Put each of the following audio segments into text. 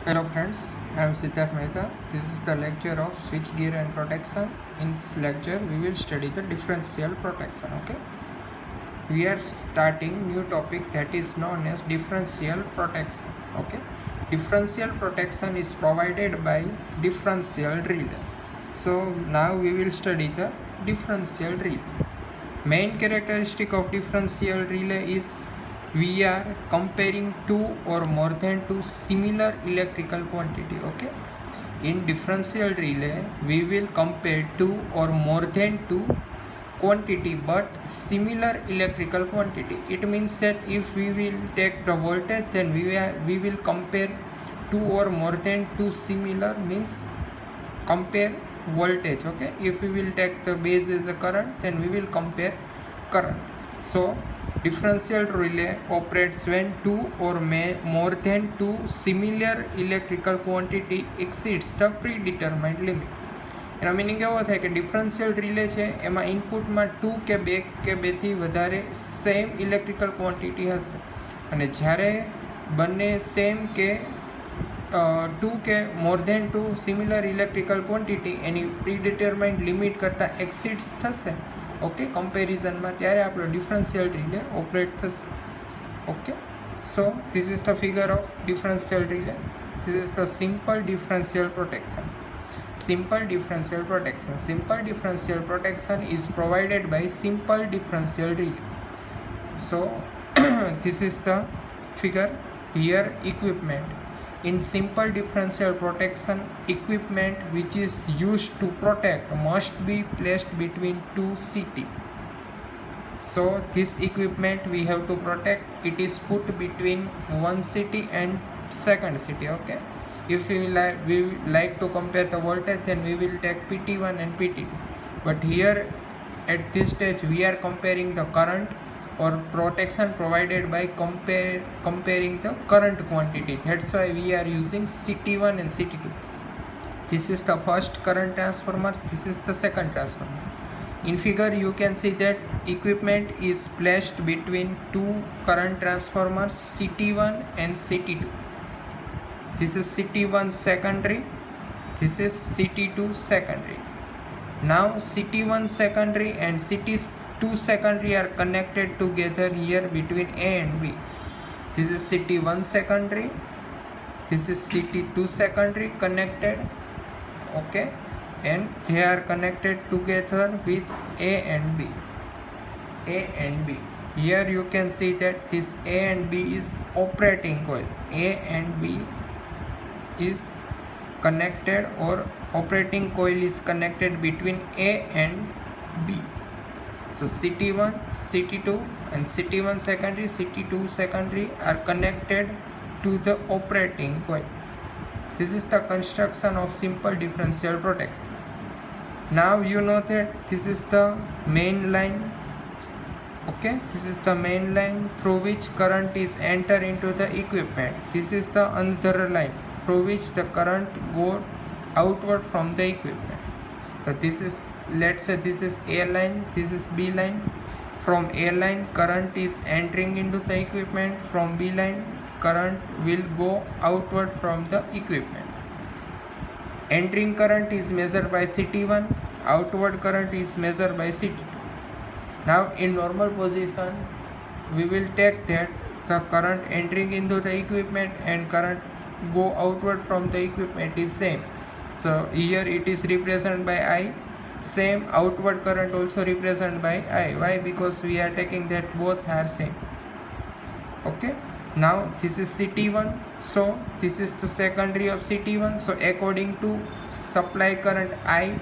Hello friends, I am Siddharth Mehta. This is the lecture of switchgear and protection. In this lecture, we will study the differential protection. Okay, we are starting new topic that is known as differential protection. Okay, differential protection is provided by differential relay. So now we will study the differential relay. Main characteristic of differential relay is we are comparing two or more than two similar electrical quantity. Okay, in differential relay we will compare two or more than two quantity but similar electrical quantity. It means that if we will take the voltage, then we will compare two or more than two similar, means compare voltage. Okay, if we will take the base as a current, then we will compare current. So differential relay operates when two or more than two similar electrical quantity exceeds the predetermined limit. એનો meaning એવો થાય કે differential relay છે એમાં ઇનપુટમાં two કે બેથી વધારે સેમ ઇલેક્ટ્રિકલ ક્વોન્ટિટી હશે, અને જ્યારે બંને same K two K more than two similar electrical quantity any predetermined limit કરતાં એક્સિડ્સ થશે, ઓકે, કમ્પેરિઝનમાં, ત્યારે આપણો ડિફરન્શિયલ રિલે ઓપરેટ થશે. Okay, so this is the figure of differential relay. This is the simple differential protection. Simple differential protection. Simple differential protection is provided by simple differential relay. So this is the figure. Here equipment. In simple differential protection, equipment which is used to protect must be placed between two CT. So this equipment we have to protect, it is put between one CT and second CT. Okay, if we like to compare the voltage, then we will take PT1 and PT2, but here at this stage we are comparing the current or protection provided by comparing the current quantity. That's why we are using CT1 and CT2. This is the first current transformer, this is the second transformer. In figure you can see that equipment is placed between two current transformers, CT1 and CT2. This is CT1 secondary, this is CT2 secondary. Now CT1 secondary and CT2 secondary are connected together here between A and B. This is CT1 secondary, this is CT2 secondary connected, okay, and they are connected together with A and B. A and B. Here you can see that this A and B is operating coil. A and B is connected, or operating coil is connected between A and B. So CT1, CT2 and CT1 secondary, CT2 secondary are connected to the operating coil. This is the construction of simple differential protection. Now you know that this is the main line. Okay, this is the main line through which current is enter into the equipment. This is the another line through which the current go outward from the equipment. So this is, let's say this is A line, this is B line. From A line current is entering into the equipment, from B line current will go outward from the equipment. Entering current is measured by CT1, outward current is measured by CT2. Now in normal position we will take that the current entering into the equipment and current go outward from the equipment is same. So here it is represented by I. Same outward current also represented by I. Why? Because we are taking that both are same. Okay, now this is CT1, so this is the secondary of CT1. So according to supply current I,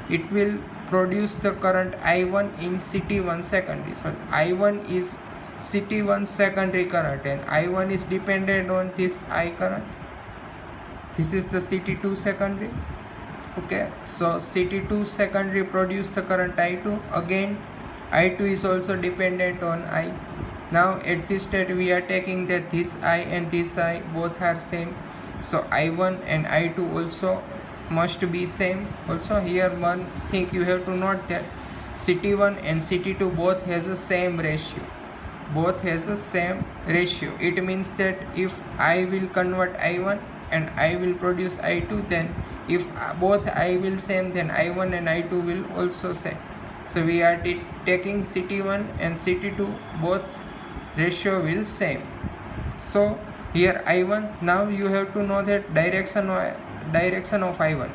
it will produce the current I1 in CT1 secondary. So I1 is CT1 secondary current and I1 is dependent on this I current. This is the CT2 secondary. Okay, so CT2 secondary produce the current I2. Again I2 is also dependent on I. Now at this state we are taking that this I and this I both are same, so I1 and I2 also must be same. Also here one thing you have to note that CT1 and CT2 both has a same ratio. It means that if I will convert I1, and I will produce I2, then if both I will same, then I1 and I2 will also same. So we are taking CT1 and CT2, both ratio will same. So here I1, now you have to know that direction of I1.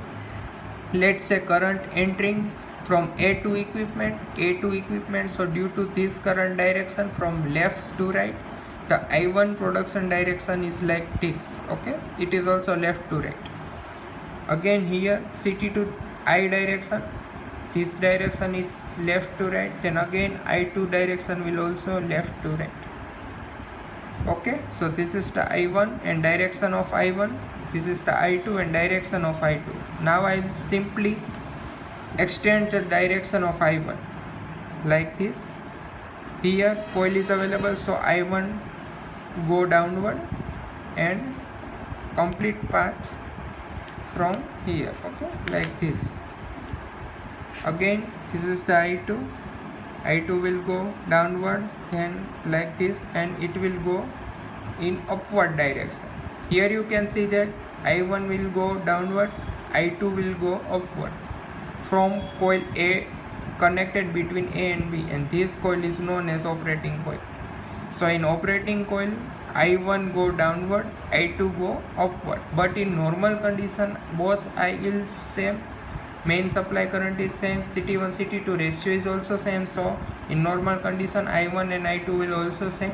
Let's say current entering from A2 equipment, so due to this current direction from left to right, the I1 production direction is like this. Okay, it is also left to right. Again here CT to I direction, this direction is left to right, then again I2 direction will also left to right. Okay, so this is the I1 and direction of I1, this is the I2 and direction of I2. Now I will simply extend the direction of I1 like this. Here coil is available, so I1 go downward and complete path from here. Okay, like this. Again this is the I2 will go downward, then like this, and it will go in upward direction. Here you can see that I1 will go downwards, I2 will go upward from coil A connected between A and B, and this coil is known as operating coil. So in operating coil, I1 go downward, I2 go upward, but in normal condition both I will same, main supply current is same, CT1 CT2 ratio is also same. So in normal condition I1 and I2 will also same,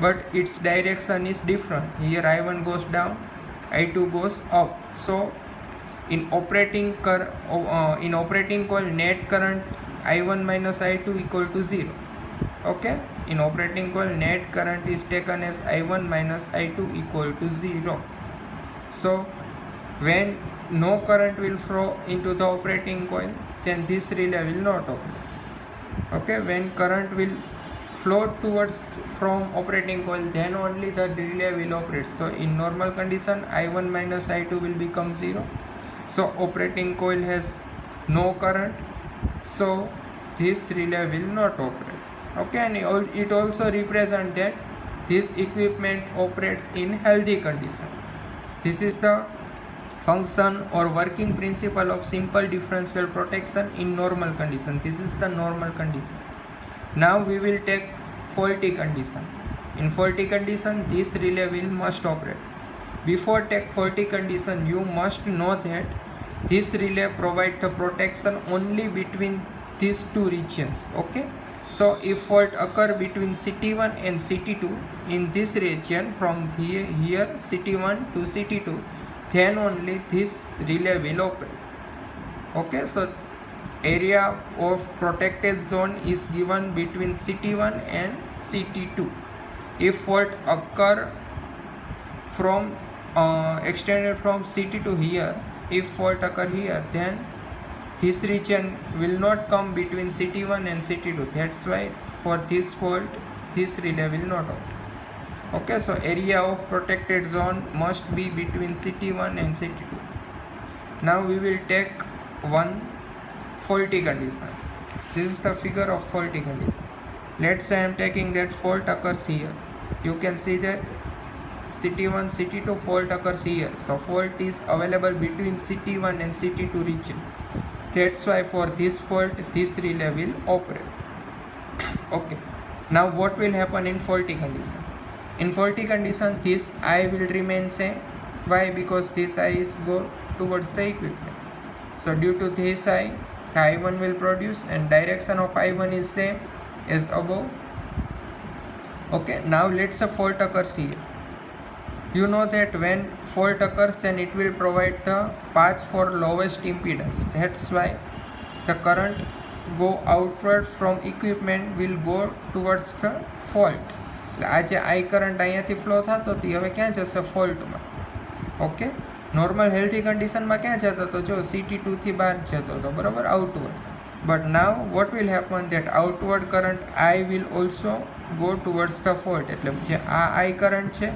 but its direction is different. Here I1 goes down, I2 goes up. So in operating coil, net current I1 minus I2 equal to 0. Okay, in operating coil net current is taken as I1 minus I2 equal to 0. So when no current will flow into the operating coil, then this relay will not operate. Okay, when current will flow towards from operating coil, then only the relay will operate. So in normal condition I1 minus I2 will become 0. So operating coil has no current, so this relay will not operate. Okay, and it also represents that this equipment operates in healthy condition. This is the function or working principle of simple differential protection in normal condition. This is the normal condition. Now we will take faulty condition. In faulty condition, this relay will must operate. Before take faulty condition, you must know that this relay provides the protection only between these two regions. Okay, so if fault occur between CT1 and CT2 in this region from here CT1 to CT2, then only this relay will operate. Okay, so area of protected zone is given between CT1 and CT2. If fault occur from extended from CT to here, if fault occur here, then this region will not come between CT1 and CT2. That's why for this fault this relay will not operate. Okay, so area of protected zone must be between CT1 and CT2. Now we will take one faulty condition. This is the figure of faulty condition. Let's say I am taking that fault occurs here. You can see that CT1 CT2 fault occurs here. So fault is available between CT1 and CT2 region. That's why for this fault this relay will operate. Okay, now what will happen in faulty condition? In faulty condition, this I will remain same. Why? Because this I is go towards the equipment. So due to this I, the I1 will produce and direction of I1 is same as above. Okay, now let's say fault occurs here. You know that when fault occurs, then it will provide the path for lowest impedance. That's why the current go outward from equipment will go towards the fault. આ જે આઈ current અહીંયાથી flow થતો હતી હવે ક્યાં જશે ફોલ્ટમાં. Okay, normal healthy કન્ડિશનમાં ક્યાં જતો હતો? જો CT2 બહાર જતો હતો, બરાબર, outward. But now what will happen that outward current I will also go towards the fault. એટલે જે આ આઈ કરંટ છે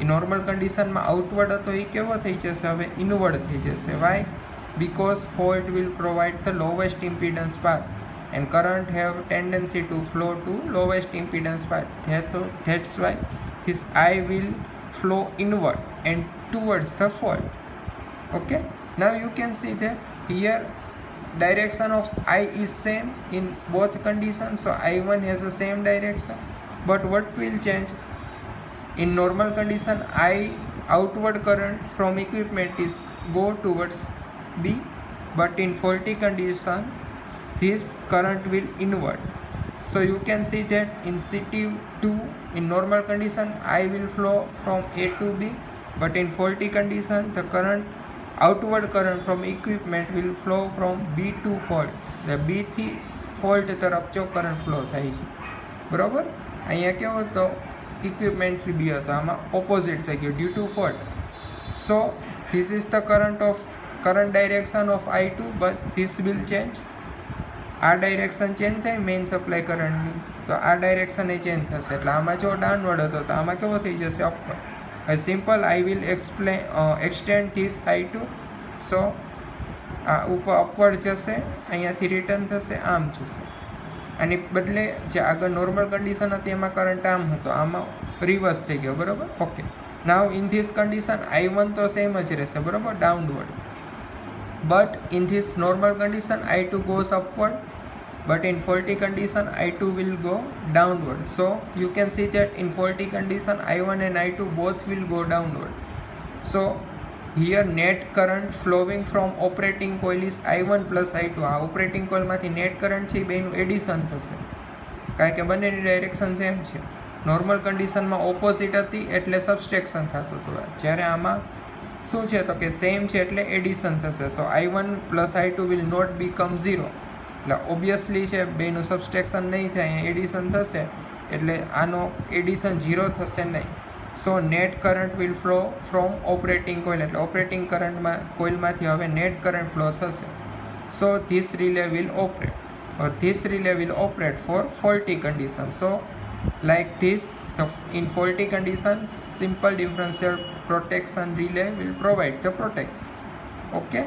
એ નોર્મલ કન્ડિશનમાં આઉટવર્ડ હતો એ કેવો થઈ જશે? હવે ઇનવર્ડ થઈ જશે. Y? because fault will provide the lowest impedance path and current have tendency to flow to lowest impedance path. That's why this I will flow inward and towards the fault. Okay, now you can see that here direction of I is same in both conditions, so I1 has the same direction, but what will change? In normal condition, outward current from equipment is go towards B, but in faulty condition this current will inward. So you can see that in CT2 in normal condition I will flow from A to B, but in faulty condition the current outward current from equipment will flow from B to fault. The B થી fault તરફ જો current flow થાય છે, બરાબર. અહીંયા કેવો હતો, ઇક્વિપમેન્ટથી બી હતો, આમાં ઓપોઝિટ થઈ ગયો due to fault. So this is the current direction of I2, but this will change. આ ડાયરેક્શન ચેન્જ થાય મેઇન સપ્લાય કરંટની, તો આ ડાયરેક્શન એ ચેન્જ થશે. એટલે આમાં જો ડાઉનવર્ડ હતો તો આમાં કેવો થઈ જશે, upward. Simple I will extend this I2. સો આ ઉપર અપવર્ડ જશે, અહીંયાથી રિટર્ન થશે, આમ જશે. આની બદલે જે આગળ નોર્મલ કન્ડિશન હતી એમાં કરંટ આમ હતો, આમાં રિવર્સ થઈ ગયો, બરાબર. Okay, now in this condition I1 તો સેમ જ રહેશે, બરાબર, downward. But in this normal condition I2 goes upward, but in faulty condition I2 will go downward. So you can see that in faulty condition I1 and I2 both will go downward. So here net current flowing from operating coil is I1 plus I2. આ operating કોઇલમાંથી net current છે એ બેનું addition થશે, કારણ કે બંનેની direction same છે. Normal કન્ડિશનમાં opposite હતી એટલે સબસ્ટ્રેક્શન થતું હતું, જ્યારે આમાં શું છે તો કે સેમ છે એટલે એડિશન થશે. So I1 plus I2 will not become 0. એટલે ઓબ્વિયસલી છે બેનું સબસ્ટ્રેક્શન નહીં થાય, એડિશન થશે એટલે આનો એડિશન 0 થશે નહીં. So net current will flow from operating coil, એટલે ઓપરેટિંગ કરંટમાં કોઇલમાંથી હવે નેટ કરંટ ફ્લો થશે. So this relay will operate, or this relay will operate for faulty condition. So like this, in faulty conditions simple differential protection relay will provide the protection. Okay,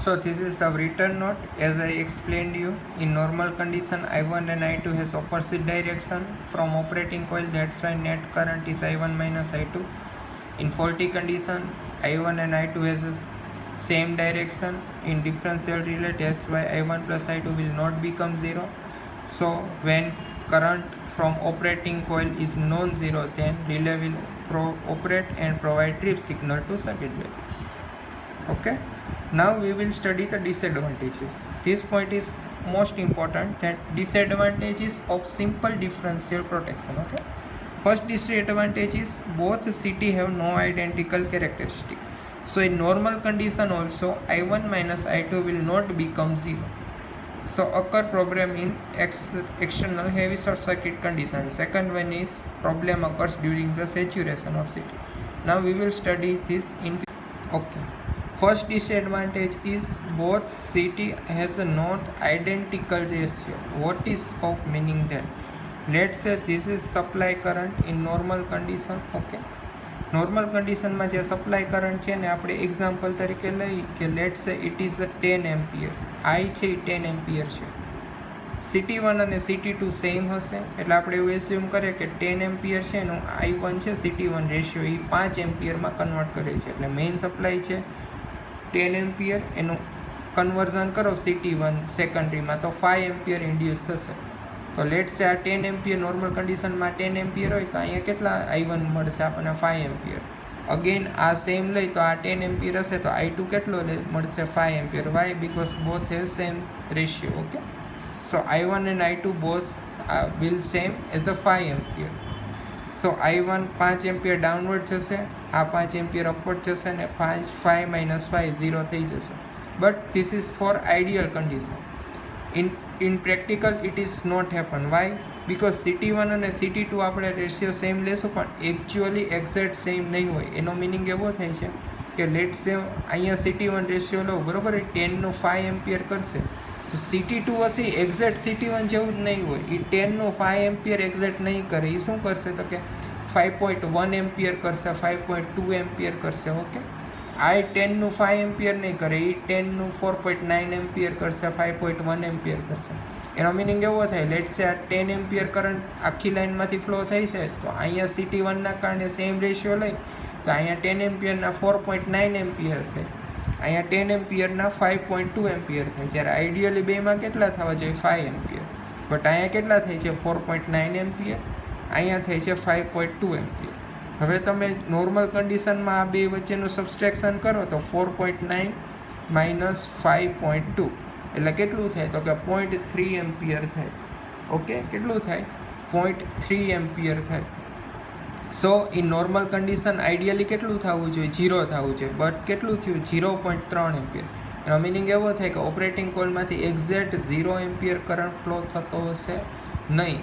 so this is the written note. As I explained you, in normal condition I1 and I2 has opposite direction from operating coil, that's why net current is I1 minus I2. In faulty condition I1 and I2 has a same direction in differential relay, that's why I1 plus I2 will not become 0. So when current from operating coil is non-zero, then relay will operate and provide trip signal to circuit breaker. Okay, now we will study the disadvantages. This point is most important, that disadvantages of simple differential protection. Okay, first disadvantage is both CT have no identical characteristic. So in normal condition also I1 minus I2 will not become 0. So occur problem in external heavy short circuit condition. Second one is problem occurs during the saturation of CT. Now we will study this in. Okay, first disadvantage is both CT has a not identical ratio. What is of meaning then? Let's say this is supply current in normal condition. Okay, normal કન્ડિશનમાં જે supply current છે ને આપણે example તરીકે લઈ કે let's સે it is a 10 ampere, I છે એ 10 એમ્પિયર છે. CT1 અને CT2 સેમ હશે, એટલે આપણે એવું એઝ્યુમ કરીએ કે 10 એમ્પિયર છે એનું I1 છે CT1 રેશિયો એ 5 એમ્પિયરમાં કન્વર્ટ કરે છે. એટલે મેઇન સપ્લાય છે 10 એમ્પિયર, એનું કન્વર્ઝન કરો CT1 સેકન્ડરીમાં તો 5 એમ્પિયર ઇન્ડ્યુસ થશે. તો લેટ્સ છે આ 10 એમ્પિયર નોર્મલ કન્ડિશનમાં 10 એમ્પિયર હોય તો અહીંયા કેટલા I1 મળશે આપણને 5 એમ્પિયર. અગેન આ સેમ લઈ તો આ 10 એમ્પિયર હશે તો I2 કેટલો મળશે 5 ampere. Why? Because both have same ratio. Okay, so I1 and I2 both will same as a 5 ampere. So I1 5 ampere downward જશે, આ 5 એમ્પિયર અપવર્ડ જશે અને 5 minus 5 0 થઈ જશે. But this is four ideal condition. in practical it is not happen. Why? Because CT1 અને CT2 આપણે ratio same લેશું પણ એકચ્યુઅલી એક્ઝેક્ટ સેમ નહીં હોય. એનો મિનિંગ એવો થાય છે કે લેટ્સ સે અહીંયા CT1 રેશિયો લો, બરાબર, એ 10નું 5 એમ્પિયર કરશે તો CT2 હશે એક્ઝેક્ટ CT1 જેવું જ નહીં હોય. એ 10નું 5 એમ્પિયર એક્ઝેક્ટ નહીં કરે, એ શું કરશે તો કે 5.1 એમ્પિયર કરશે, 5.2 એમ્પિયર કરશે. ઓકે, આ 10નું 5 એમ્પિયર નહીં કરે, એ 10નું 4.9 એમ્પિયર કરશે, 5.1 એમ્પિયર કરશે. એનો મિનિંગ એવો થાય લેટ્સ સે આ 10 એમ્પિયર કરંટ આખી લાઇનમાંથી ફ્લો થઈ છે તો અહીંયા CT1ના કારણે સેમ રેશિયો લઈ તો તો અહીંયા 10 એમ્પિયરના 4.9 એમ્પિયર થાય, અહીંયા 10 એમ્પિયરના 5.2 એમ્પિયર થાય. જ્યારે આઈડિયલી બેમાં કેટલા થવા જોઈએ? 5 એમ્પિયર. બટ અહીંયા કેટલા થાય છે? 4.9 એમ્પિયર, અહીંયા થાય છે 5.2 એમ્પિયર. હવે તમે નોર્મલ કન્ડિશનમાં આ બે વચ્ચેનું સબસ્ટ્રેક્શન કરો તો 4.9 માઇનસ 5.2 એટલે કેટલું થાય? તો કે 0.3 એમ્પિયર થાય. ઓકે, કેટલું થાય? 0.3 એમ્પિયર થાય. સો ઇન નોર્મલ કન્ડિશન આઈડિયલી કેટલું થવું જોઈએ? 0 થવું જોઈએ, બટ કેટલું થયું? 0.3 એમ્પિયર. એનો મિનિંગ એવો થાય કે ઓપરેટિંગ કોઇલમાંથી એક્ઝેક્ટ 0 એમ્પિયર કરંટ ફ્લો થતો હશે નહીં.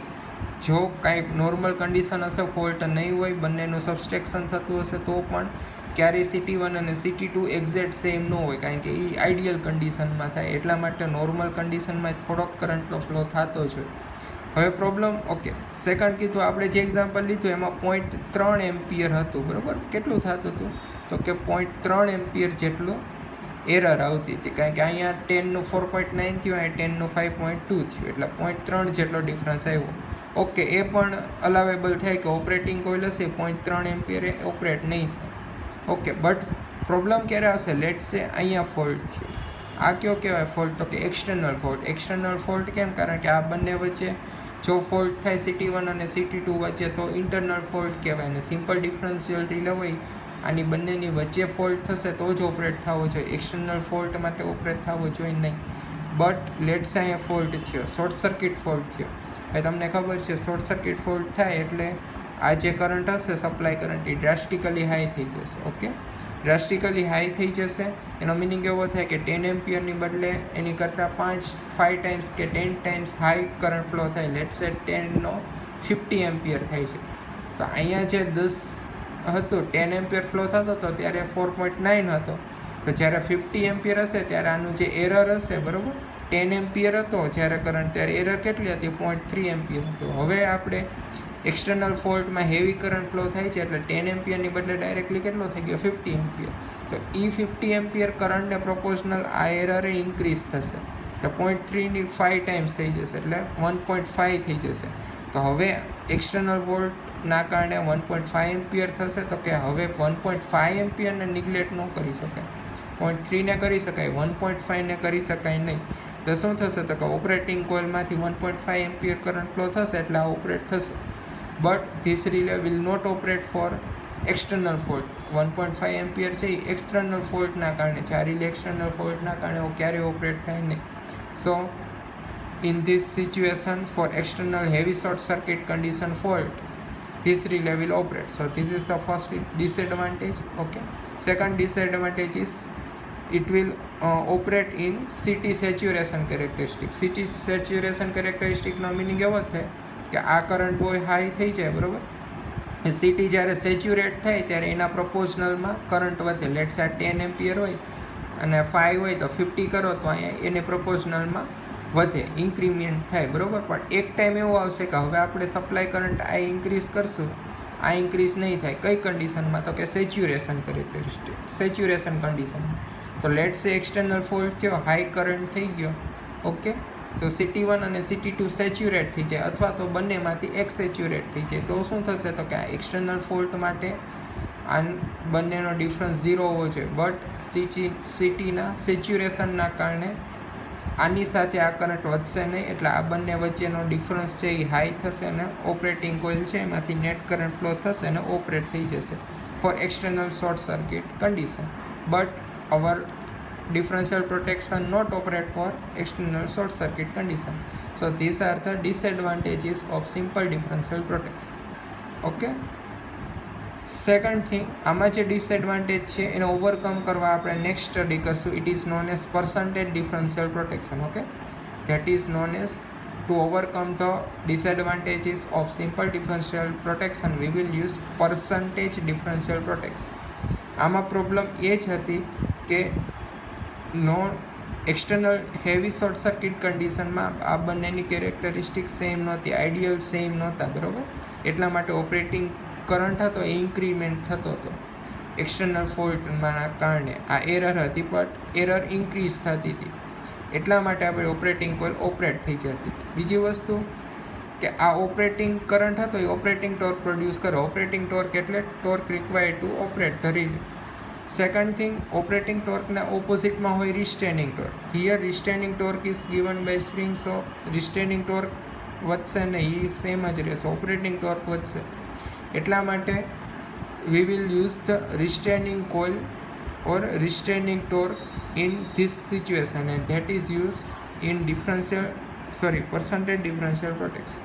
જો કાંઈક નોર્મલ કન્ડિશન હશે, ફોલ્ટ નહીં હોય, બંનેનું સબસ્ટ્રેક્શન થતું હશે તો પણ ક્યારેય CT1 અને CT2 એક્ઝેક્ટ સેમ ન હોય, કારણ કે એ આઈડિયલ કન્ડિશનમાં થાય. એટલા માટે નોર્મલ કન્ડિશનમાં થોડોક કરંટનો ફ્લો થતો જ હોય. હવે પ્રોબ્લેમ, ઓકે, સેકન્ડ કીધું આપણે જે એક્ઝામ્પલ લીધું એમાં 0.3 એમ્પિયર હતું, બરાબર. કેટલું થતું હતું? તો કે 0.3 એમ્પિયર જેટલું એરર આવતી હતી, કારણ કે અહીંયા 10નું 4.9 થયું, અહીંયા 10નું 5.2 થયું, એટલે 0.3 જેટલો ડિફરન્સ આવ્યો. ઓકે, એ પણ અલાવેબલ થાય કે ઓપરેટિંગ કોઇલ હશે 0.3 એમ્પિયરે ઓપરેટ નહીં થાય. ઓકે, બટ પ્રોબ્લેમ ક્યારે આવશે? લેટ્સ સે અહીંયા ફોલ્ટ થયો. આ કયો કહેવાય ફોલ્ટ? તો કે એક્સટર્નલ ફોલ્ટ. એક્સટર્નલ ફોલ્ટ કેમ? કારણ કે આ બંને વચ્ચે જો ફોલ્ટ થાય CT1 અને CT2 વચ્ચે તો ઇન્ટરનલ ફોલ્ટ કહેવાય. અને સિમ્પલ ડિફરન્શિયલ રિલે હોય, આની બંનેની વચ્ચે ફોલ્ટ થશે તો જ ઓપરેટ થવો જોઈએ, એક્સટર્નલ ફોલ્ટ માટે ઓપરેટ થવો જોઈએ નહીં. બટ લેટ્સ અહીંયા ફોલ્ટ થયો, શોર્ટ સર્કિટ ફોલ્ટ થયો. હવે તમને ખબર છે શોર્ટ સર્કિટ ફોલ્ટ થાય એટલે આ જે કરંટ હશે, સપ્લાય કરંટ, એ ડ્રાસ્ટિકલી હાઈ થઈ જશે. ઓકે, ડ્રાસ્ટિકલી હાઈ થઈ જશે એનો મિનિંગ એવો થાય કે 10 એમ્પિયરની બદલે એની કરતાં 5 ટાઈમ્સ કે 10 ટાઈમ્સ હાઈ કરંટ ફ્લો થાય. લેટ્સ સે 10નો 50 એમ્પિયર થાય છે. તો અહીંયા જે 10 હતું 10 એમ્પિયર ફ્લો થતો હતો ત્યારે 4.9 હતો. તો જ્યારે 50 એમ્પિયર હશે ત્યારે આનું જે એરર હશે, બરાબર, 10 એમ્પિયર હતો જ્યારે કરંટ, ત્યારે એરર કેટલી હતી? 0.3 એમ્પિયર હતું. હવે આપણે એક્સટર્નલ ફોલ્ટમાં હેવી કરંટ ફ્લો થાય છે એટલે 10 એમ્પિયરની બદલે ડાયરેક્ટલી કેટલો થઈ ગયો? 50 એમ્પિયર. તો એ 50 એમ્પિયર કરંટને પ્રોપોર્શનલ આ એરરે ઇન્ક્રીઝ થશે. તો 0.3ની 5 ટાઈમ્સ થઈ જશે એટલે 1.5 થઈ જશે. તો હવે એક્સટર્નલ વોલ્ટના કારણે 1.5 એમ્પિયર થશે. તો કે હવે 1.5 એમ્પિયરને નિગ્લેક્ટ ન કરી શકાય, 0.3ને કરી શકાય, 1.5ને કરી શકાય નહીં. તો શું થશે? તો કે ઓપરેટિંગ કોઇલમાંથી 1.5 એમ્પિયર કરંટ ફ્લો થશે એટલે આ ઓપરેટ થશે. But this relay will not operate for external fault. 1.5 ampere છે એ એક્સટર્નલ ફોલ્ટના કારણે છે. આ રિલે એક્સટર્નલ ફોલ્ટના કારણે ક્યારેય ઓપરેટ થાય નહીં. સો in this situation for external heavy short circuit condition fault, this relay will operate. So this is the first disadvantage. Okay, second disadvantage is it will operate in CT saturation characteristic. CT saturation characteristic no meaning એવો જ થાય કે આ current બહુ high થઈ જાય, બરાબર. CT જ્યારે સેચ્યુરેટ થાય ત્યારે એના પ્રપોઝનલમાં કરંટ વધે. લેટ્સ આ 10 એમ્પિયર હોય અને 5 હોય તો 50 કરો તો અહીંયા એને પ્રપોઝનલમાં વધે, ઇન્ક્રીમેન્ટ થાય, બરાબર. પણ એક ટાઈમ એવો આવશે કે હવે આપણે સપ્લાય કરંટ આ ઇન્ક્રીઝ કરશું, આ ઇન્ક્રીઝ નહીં થાય. કઈ કન્ડિશનમાં? તો કે સેચ્યુરેશન કેરેક્ટરિસ્ટિક, સેચ્યુરેશન કન્ડિશનમાં. તો લેટ્સ સે એક્સટર્નલ ફોલ્ટ થયો, હાઈ કરંટ થઈ ગયો. ઓકે, તો CT1 અને CT2 સેચ્યુરેટ થઈ જાય અથવા તો બંનેમાંથી એક સેચ્યુરેટ થઈ જાય. તો શું થશે? તો કે આ એક્સટર્નલ ફોલ્ટ માટે આ બંનેનો ડિફરન્સ 0 હોવો જોઈએ. બટ CTના સેચ્યુરેશનના કારણે આની સાથે આ કરંટ વધશે નહીં એટલે આ બંને વચ્ચેનો ડિફરન્સ છે એ હાઈ થશે અને ઓપરેટિંગ કોઇલ છે એમાંથી નેટ કરંટ ફ્લો થશે અને ઓપરેટ થઈ જશે for external short circuit condition. But our differential protection not operate for external short circuit condition. So these are the disadvantages of simple differential protection. Okay, second thing, આમાં જે disadvantage છે એને overcome કરવા આપણે next study કરશું. It is known as percentage differential protection. Okay, that is known as to overcome the disadvantages of simple differential protection we will use percentage differential protection. આમાં problem એ જ હતી કે external heavy short circuit કન્ડિશનમાં આ બંનેની characteristic same નહોતી, ideal same નહોતા, બરાબર. એટલા માટે ઓપરેટિંગ કરંટ હતો એ ઇન્ક્રીમેન્ટ થતો હતો. એક્સટર્નલ ફોલ્ટના કારણે આ એરર હતી, બટ એરર ઇન્ક્રીઝ થતી હતી. એટલા માટે આપણે ઓપરેટિંગ કોઇલ ઓપરેટ થઈ જતી હતી. બીજી વસ્તુ કે આ ઓપરેટિંગ કરંટ હતો એ ઓપરેટિંગ ટોર્ક પ્રોડ્યુસ કરે. ઓપરેટિંગ ટોર્ક એટલે torque required to operate the relay. Second thing, operating ટોર્કના ઓપોઝિટમાં હોય restraining torque. Here restraining torque is given by spring. So restraining torque વધશે નહીં, એ સેમ જ રહેશે, ઓપરેટિંગ ટોર્ક વધશે. એટલા માટે we will use the restraining coil or restraining torque in this situation, and that is used in percentage differential protection.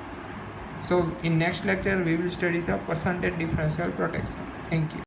So in next lecture we will study the percentage differential protection. Thank you.